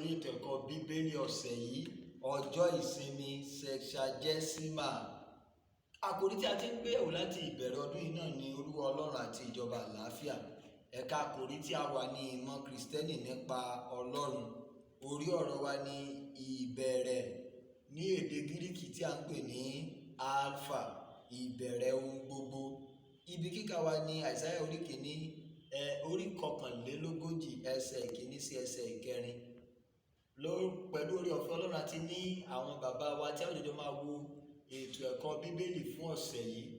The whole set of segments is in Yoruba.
sórí ètò ẹ̀kọ́ Bíbélì ọ̀sẹ̀ yìí, ọjọ́ ìsinmi Sexagesima. Àkòrí tí a ti ń gbé yẹ̀wò láti ìbẹ̀rẹ̀ ọdún yìí náà ni Olúwa Ọlọ́run àti ìjọba àlàáfíà. Ẹ̀ka àkòrí tí a wà ní ìmọ̀ Kristẹni nípa Ọlọ́run. Orí ọ̀rọ̀ wa ní ìbẹ̀rẹ̀, ní èdè Gíríkì tí a ń pè ní Alpha, ìbẹ̀rẹ̀ ohun gbogbo. Ibi kíkà wa ní Àìsáyà orí kìíní, orí 41 ẹsẹ̀ ìkíní sí ẹsẹ̀ ìkẹrin. Pẹ̀lú orí ọ̀fẹ́ Ọlọ́run àti ní àwọn bàbá wa tí a jọjọ máa wo ètò ẹ̀kọ́ Bíbélì fún ọ̀sẹ̀ yìí.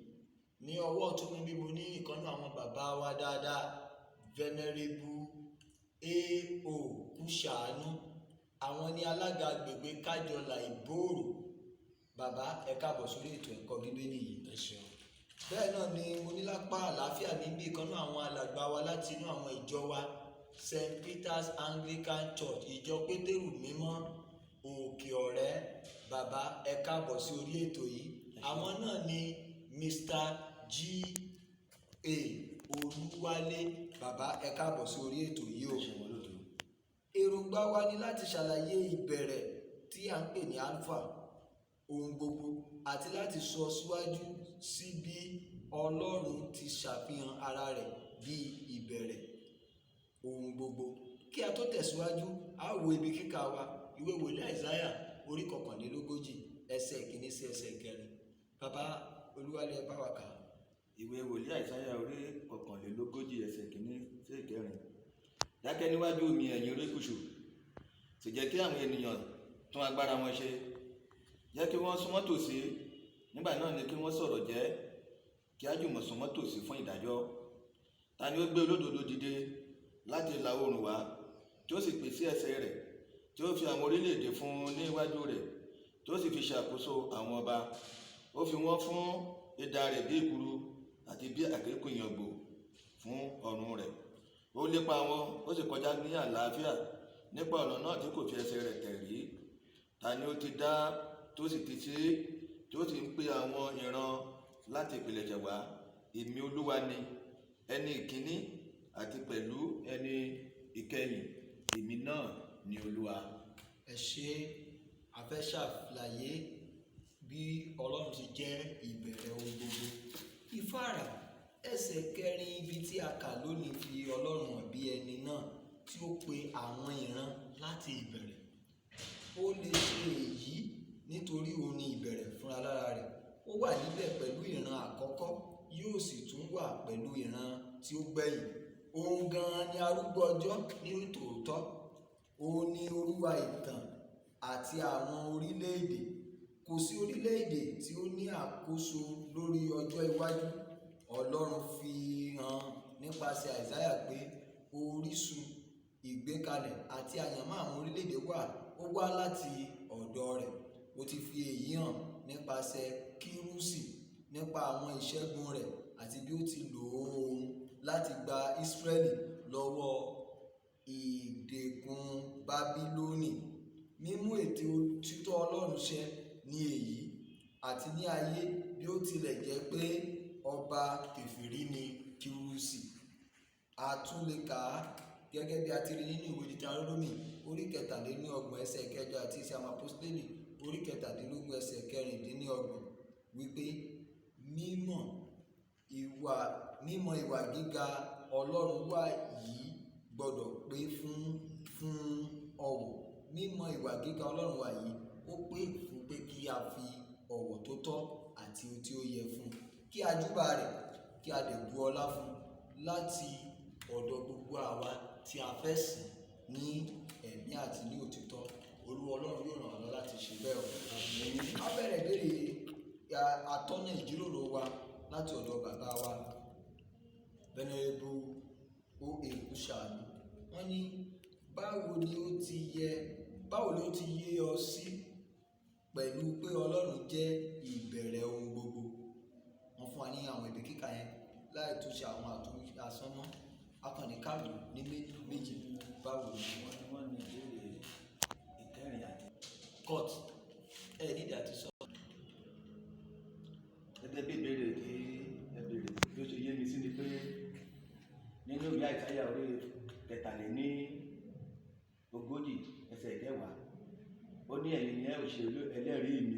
Ní ọwọ́ ọ̀tún mi bí mo ní ìkànnì àwọn bàbá wa dáadáa, Venerable A.O. Kusanu. Àwọn ni alága agbègbè Kajola Ibooro. Bàbá, ẹ káàbọ̀ sórí ètò ẹ̀kọ́ Bíbélì yìí. Ẹ ṣeun. Bẹ́ẹ̀ náà ni mo ní lápá àlàáfíà níbi ìkànnì àwọn alàgbà wa láti inú àwọn ìjọ wa, St. Peter's Anglican Church, ìjọ Pétérù mímọ́ Òkè Ọ̀rẹ́. Bàbá, ẹ káàbọ̀ sí orí ètò yìí. Àwọn náà ni Mr. G.A. Oluwale. Bàbá, ẹ káàbọ̀ sí orí ètò yìí o. Èròǹgbà wa ni láti ṣàlàyé ìbẹ̀rẹ̀ tí a ń pè ní Alpha, ohun gbogbo, àti láti sọ síwájú sí bí Ọlọ́run ti ṣàfihàn ara rẹ̀ bí ìbẹ̀rẹ̀ ohun gbogbo. Kí a tó tẹ̀síwájú, a wo ibi kíkà wa, ìwé wòlíì Àìsáyà orí 41 ẹsẹ̀ ìkíní sí ẹsẹ̀ ìkẹrin. Bàbá Olúwalé, bá wa kà. Ìwé wòlíì Àìsáyà orí 41 ẹsẹ̀ ìkíní sí ìkẹrin. Dákẹ́ níwájú mi ẹ̀yin erékùṣù, sì jẹ́ kí àwọn ènìyàn tún agbára wọn ṣe. Jẹ́ kí wọ́n súnmọ́ tòsí, nígbà náà ni kí wọ́n sọ̀rọ̀ jẹ́, kí á jùmọ̀ súnmọ́ tòsí fún ìdájọ́. Ta ni ó gbé olódodo dìde láti ìlà oòrùn wá, tí ó sì pèsè ẹsẹ̀ rẹ̀, tí ó fi àwọn orílẹ̀-èdè fún un ní iwájú rẹ̀, tí ó sì fi ṣàkóso àwọn ọba. Ó fi wọ́n fún idà rẹ̀ bí ìkùrù àti bí àkékù ìyàngbò fún ọrùn rẹ̀. Ó lépa wọn, ó sì kọjá ní àlàáfíà nípa ọ̀nà náà tí kò fi ẹsẹ̀ rẹ̀ tẹ̀ rí. Ta ni ó ti dá tó sì ti ṣe, tí ó sì ń pe àwọn ìran láti ìpilẹ̀ṣẹ̀ wá? Èmi Olúwa ni, ẹni ìkíní àti pẹ̀lú ẹni ìkẹyìn, èmi náà ni Olúwa. Ẹ ṣé, a fẹ́ ṣàlàyé bí Ọlọ́run ti jẹ́ ìbẹ̀rẹ̀ ohun gbogbo. Ìfáàrà ẹsẹ̀ kẹrin ibi tí a kà lónìí fi Ọlọ́run hàn bí ẹni náà tí ó pe àwọn ìran láti ìbẹ̀rẹ̀. Ó lè ṣe èyí nítorí òun ni ìbẹ̀rẹ̀ fúnra lára rẹ̀. Ó wà níbẹ̀ pẹ̀lú ìran àkọ́kọ́, yóò sì tún wà pẹ̀lú ìran tí ó gbẹ̀yìn. Òun gan-an ni arúgbó ọjọ́ ní tòótọ́. Òun ni Olúwa ìtàn àti àwọn orílẹ̀-èdè. Kò sí orílẹ̀-èdè tí ó ní àkóso lórí ọjọ́ iwájú. Ọlọ́run fi hàn nípasẹ̀ Àìsáyà pé orísun, ìgbékalẹ̀ àti àyànmọ́ àwọn orílẹ̀-èdè ó wá láti ọ̀dọ̀ rẹ̀. Ó ti fi èyí hàn nípasẹ̀ Kírúsì, nípa àwọn ìṣẹ́gun rẹ̀ àti bí ó ti lò ó láti gba Ísírẹ́lì lọ́wọ́ ìdẹ̀kùn Bábílónì. Mímú ète òtítọ́ Ọlọ́run ṣẹ ní èyí àti ní ayé, bí ó tilẹ̀ jẹ́ pé ọba kèfèrí ni Kírúsì. A tún lè kà á gẹ́gẹ́ bí a ti rí nínú ìwé Deuteronomy orí 23 ẹsẹ̀ 8 àti Iṣẹ́ àwọn Àpọ́stélì orí 17 ẹsẹ̀ 26 wípé mímọ̀ ìwà gíga Ọlọ́run wa yìí gbọ́dọ̀ pé fún ọ̀wọ̀. Mímọ̀ ìwà gíga Ọlọ́run wa yìí ó pé fún pé kí a fi ọ̀wọ̀ tó tọ́ àti ohun tí ó yẹ fún, kí a júbà rẹ̀, kí a dẹ̀ bu ọlá fún láti ọ̀dọ̀ gbogbo àwa tí a fẹ́ sìn ní ẹ̀mí àti ní òtítọ́. Olúwa Ọlọ́run yóò ràn wá lọ́wọ́ láti ṣe bẹ́ẹ̀ o. A bẹ̀rẹ̀ ìbéèrè atọ́nà ìjíròrò wa láti ọ̀dọ̀ bàbá wa Venerable O.A. Kusanu. Wọ́n ní báwo ni ó ti yé ọ sí pẹ̀lú pé Ọlọ́run jẹ́ ìbẹ̀rẹ̀ ohun gbogbo? Wọ́n fún wa ní àwọn ibi kíkà yẹn láì tún ṣe àwọn àsánmọ́. Akànnì káàdù ní méjì. Báwo ni wọ́n ní ìbéèrè ìkẹrin àti court nídìí àti sọ. gẹ́gẹ́ bí ìbéèrè tí ẹ béèrè, bí ó ṣe yé mi sí ni pé nínú ìwé Àìsáyà orí 43 ẹsẹ̀ ẹsẹ̀ 10 ó ní ẹ̀yin ni ẹ ò ṣe ẹlẹ́rìí mi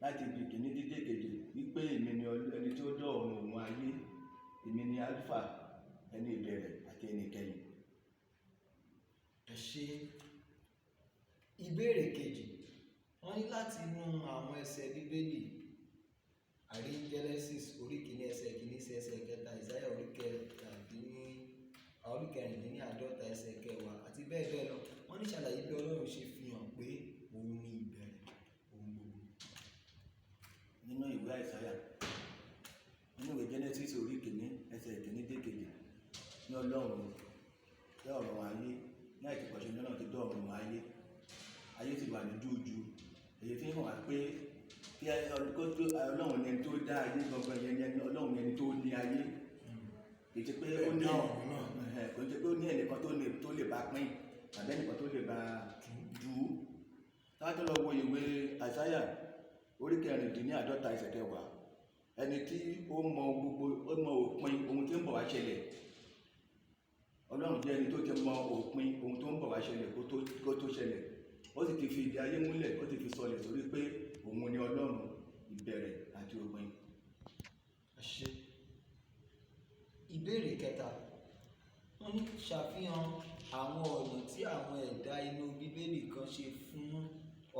láti ibi ìkíní títí èkejì wípé èmi ni ẹni tí ó dá ọ̀run òun ayé, èmi ni alpha, ẹni ìbẹ̀rẹ̀ àti ẹni ìkẹyìn. Ẹ ṣé. Ìbéèrè kejì, wọ́n ní láti inú àwọn ẹsẹ̀ bíbélì àrí Genesis orí kìíní ẹsẹ̀ kìíní sí ẹsẹ̀ kẹta, Isaiah orí kẹrìndínláàádọ́ta ẹsẹ̀ 10 àti bẹ́ẹ̀ bẹ́ẹ̀ lọ. Wọ́n ní ṣàlàyé bí Ọlọ́run ṣe fi hàn pé òun ni ìbẹ̀rẹ̀ ohun gbogbo. Nínú ìwé Àìsáyà, nínú ìwé Genesis orí kìíní ẹsẹ̀ kìíní dé kejì, ní Ọlọ́run dá ọ̀run ayé, ní àìtìpọ̀ṣe ní Ọlọ́run ti dá ọ̀run ayé, ayé ti wà ní jújú. Èyí fi hàn wá pé kí Ọlọ́run ẹni tó dá ayé gangan yẹn ni Ọlọ́run ẹni tó ní ayé. Kì í ṣe pé ó ní ẹnìkan tó lè bá pín tàbí ẹnìkan tó lè bá dù ú. Táwọn tó lọ wo ìwé Àìsáyà orí 56 ẹsẹ̀ 10, ẹni tí ó mọ òpin ohun tí ń bọ̀ wá ṣẹlẹ̀. Ọlọ́run jẹ́ ẹni tó ti mọ òpin ohun tó ń bọ̀ wá ṣẹlẹ̀ kó tó ṣẹlẹ̀. Ó sì ti fi ìdí ayé múlẹ̀, ó ti fi sọlẹ̀ sórí pé òun ni Ọlọ́run ìbẹ̀rẹ̀ àti òpin. Ẹ ṣé. Ìbéèrè kẹta, wọ́n ní ṣàfihàn àwọn ọ̀nà tí àwọn ẹ̀dá inú bíbélì kan ṣe fún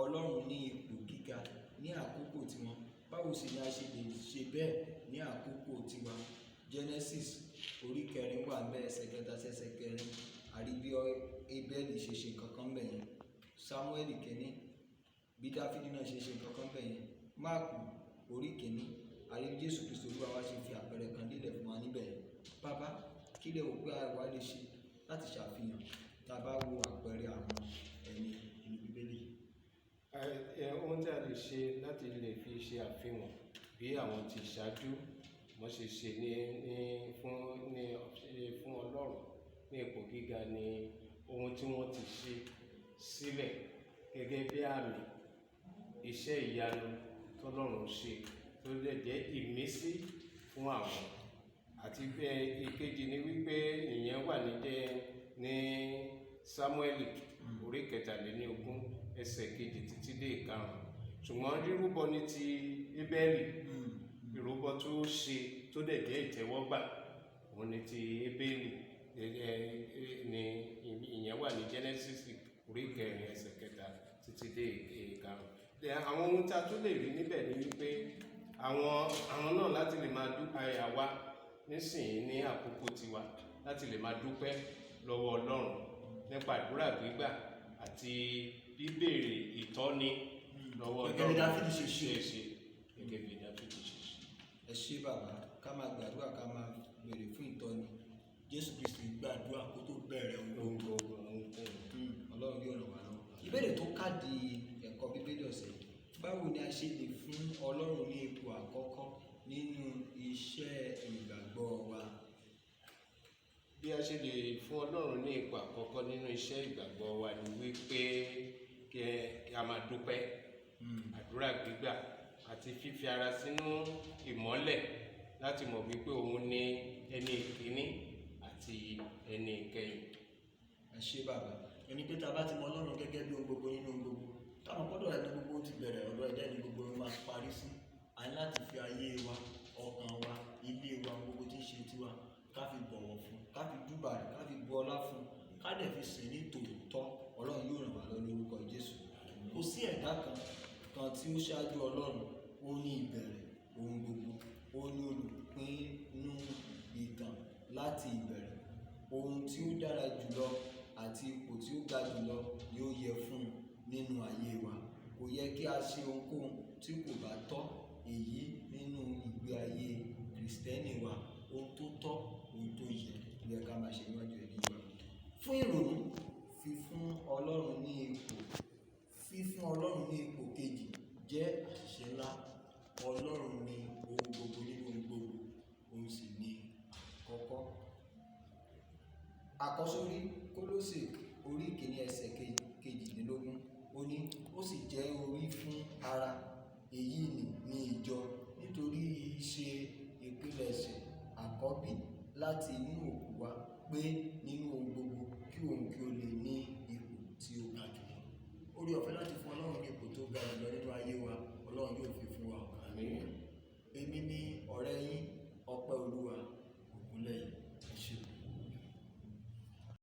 Ọlọ́run ní ipò gíga ní àkókò tiwọn. Báwo sì ni a ṣe lè ṣe bẹ́ẹ̀ ní àkókò tiwa? Genesis orí 4 wà ńbẹ̀ ẹsẹ̀ 3 sí ẹsẹ̀ 4, àrí bí Abẹ́lì ṣe ṣe kankan ńbẹ̀ yẹn. Samuel kìíní, bí Dáfídì náà ṣe ṣe kankan ńbẹ̀ yẹn. Máàkù orí 1, àrí bí Jésù Kristi Olúwa wa ṣe fi àpẹẹrẹ kan lélẹ̀ fún wa níbẹ̀ yẹn. Bàbá, kí lẹ wò pé àwa lè ṣe láti ṣàfihàn tá a bá wo àpẹẹrẹ àwọn ẹni inú bíbélì? Ohun tí a lè ṣe láti lè fi ṣe àfihàn bí àwọn tí ṣáájú wọ́n ṣe ṣe fún Ọlọ́run ní ipò gíga ni ohun tí wọ́n ti ṣe sílẹ̀ gẹ́gẹ́ bí àmì iṣẹ́ ìyanu tọ́lọ́run ṣe tó lè jẹ́ ìmísí fún àwọn. Àti ìkejì ni wípé ìyẹn wà ní Sámúẹ́lì orí 23 ẹsẹ̀ 2 títí dé 5. Ṣùgbọ́n rírúbọ ní ti Abẹ́lì, ìrúbọ tó ṣe tó dẹ̀ jẹ́ ìtẹ́wọ́gbà, òun ni ti Abẹ́lì. Ìyẹn wà ní Genesis orí 4 ẹsẹ̀ 3 títí dé 5. Àwọn ohun tí a tún lè rí níbẹ̀ ni wípé àwọn náà láti lè máa dúpẹ́ àwa nísìnyí ní àkókò tiwa, láti lè máa dúpẹ́ lọ́wọ́ Ọlọ́run nípa àdúrà gbígbà àti bíbèrè ìtọ́ni lọ́wọ́ Ọlọ́run. Gẹ́gẹ́ bí Dáfídì ṣe ṣe. Gẹ́gẹ́ bí Dáfídì ṣe ṣe. Ẹ ṣé bàbá, ká máa gbàdúrà, ká máa béèrè fún ìtọ́ni. Jésù Kristi gbàdúrà kó tó bẹ̀rẹ̀ ohun gbogbo. Ọlọ́run yóò ràn wá lọ́wọ́. Ìbéèrè tó kádì ẹ̀kọ́ bíbélì ọ̀sẹ̀, báwo ni a ṣe lè fún Ọlọ́run ní ipò àkọ́kọ́ nínú iṣẹ́ ìgbàgbọ́ wa? Bí a ṣe lè fún Ọlọ́run ní ipò àkọ́kọ́ nínú iṣẹ́ ìgbàgbọ́ wa ni wípé kí a máa dúpẹ́, àdúrà gbígbà àti fífi ara sínú ìmọ́lẹ̀ láti mọ̀ wípé òun ni ẹni ìkíní àti ẹni ìkẹyìn. Ẹ ṣé bàbá. Ẹni pé tá a bá ti mọ Ọlọ́run gẹ́gẹ́ bí ohun gbogbo nínú ohun gbogbo, táwọn gbọ́dọ̀ ẹni gbogbo ti bẹ̀rẹ̀, ọ̀dọ̀ ẹ̀dá ẹni gbogbo máa parí sí. A ní láti fi ayé wa, ọkàn wa, ilé wa, gbogbo tí ń ṣe tiwa, ká fi bọ̀wọ̀ fún, ká fi júbà rẹ̀, ká fi bu ọlá fún, ká dẹ̀ fi sìn ní tòótọ́. Ọlọ́run yóò ràn wá lọ́wọ́ lórúkọ Jésù. Kò sí ẹ̀dá kan tí ó ṣáájú Ọlọ́run. Ó ní ìbẹ̀rẹ̀ ohun gbogbo, ó ní olùpinnu ìtàn láti ìbẹ̀rẹ̀. Ohun tí ó dára jùlọ àti ipò tí ó ga jùlọ ni ó yẹ fún nínú ayé wa. Kò yẹ kí a ṣe ohunkóhun tí kò bá tọ́. Èyí nínú ìgbé ayé Kristẹni wa, ohun tó tọ́, ohun tó yẹ ló yẹ ká máa ṣe níwájú ẹni wa. Fún ìrònú, fífún Ọlọ́run ní ipò kejì jẹ́ àṣìṣe ńlá. Ọlọ́run ni ohun gbogbo nínú ohun gbogbo, òun sì ni àkọ́kọ́. Àkọ́sórí Kólósè orí 1 ẹsẹ̀ 22, ó ní ó sì jẹ́ orí fún ara, èyí ni ìjọ, nítorí ṣe ìpilẹ̀ṣẹ̀ àkọ́bí láti inú òkú wá, pé nínú ohun gbogbo kí òun kí ó lè ní